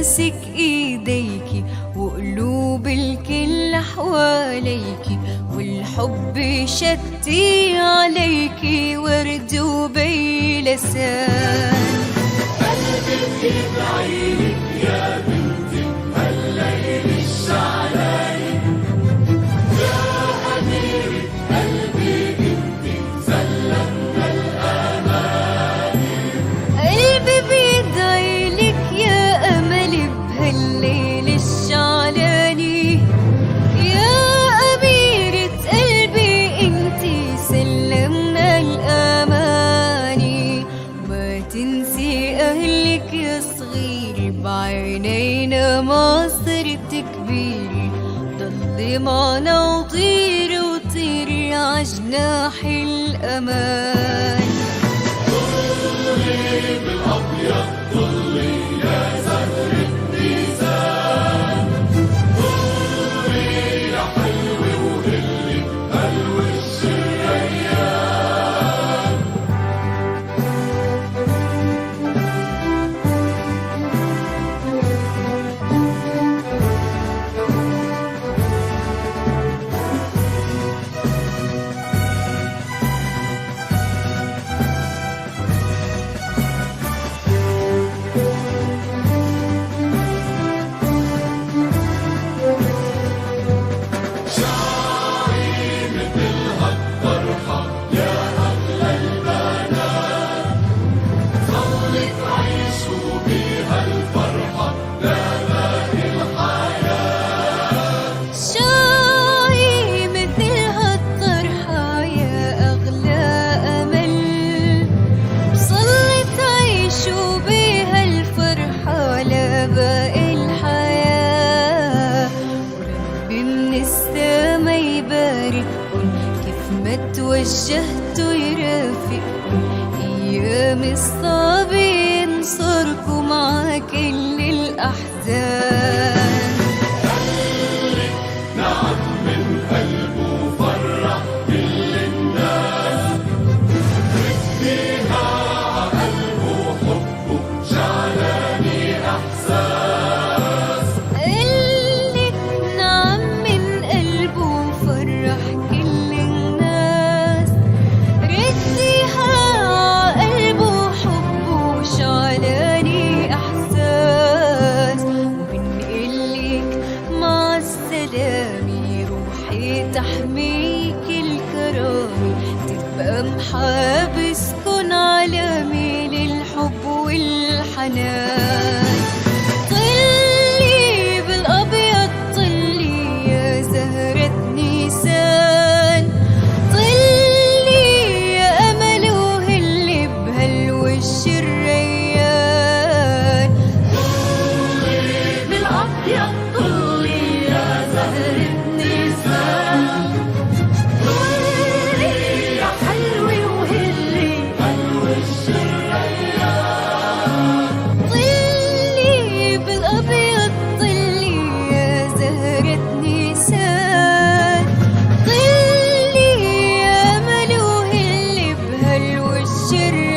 ماسك ايديكي وقلوب الكل حواليكي، والحب شتي عليكي ورد وبيلسان. قلبي بيدعيلك يا بنتي هالليل الشعلاني، يا أميرة قلبي انتي سلمنا الأماني. قلبي بيدعيلك يا أمل بهالليل الشعلاني، يا أميرة قلبي انتي سلمنا الأماني. ما تنسي أهلك يا صغير، بعينينا ما صرت كبير، ضلي معنا وطيري وطيري عجناح الأمان. ضلي بالابيض ضلي يا زهر النيسان، ضلي يا حلوة وهلي هالوش الريان. شاعي مثل هالطرحة يا أغلى أمل، صلي تعيشوا بيها الفرحة لباقي الحياة. وربي من السما يبارككن كيف ما توجهتوا يرافقكن، أيام الصعب ينصركم مع كل الأحزان. نعم من قلبه فرح كل الناس، رديها عقلبه حبه جعلاني احساس. قلك نعم من قلبه فرح كل الناس، رديها عقلبه حبه شعلاني احساس. وبنقلك مع السلامة روحي تحميك الكرامة، تبقى محابسكن علامة للحب والحنان. طلي بالابيض طلي يا زهرة نيسان، طلي يا امل وهلي بهالوش الريان. بالابيض ضلي يا زهر النيسان، ضلي يا حلوة وهلي هالوش الريان. طلي بالابيض طلي يا زهرة نيسان، طلي يا امل وهلي بهالوش الريان.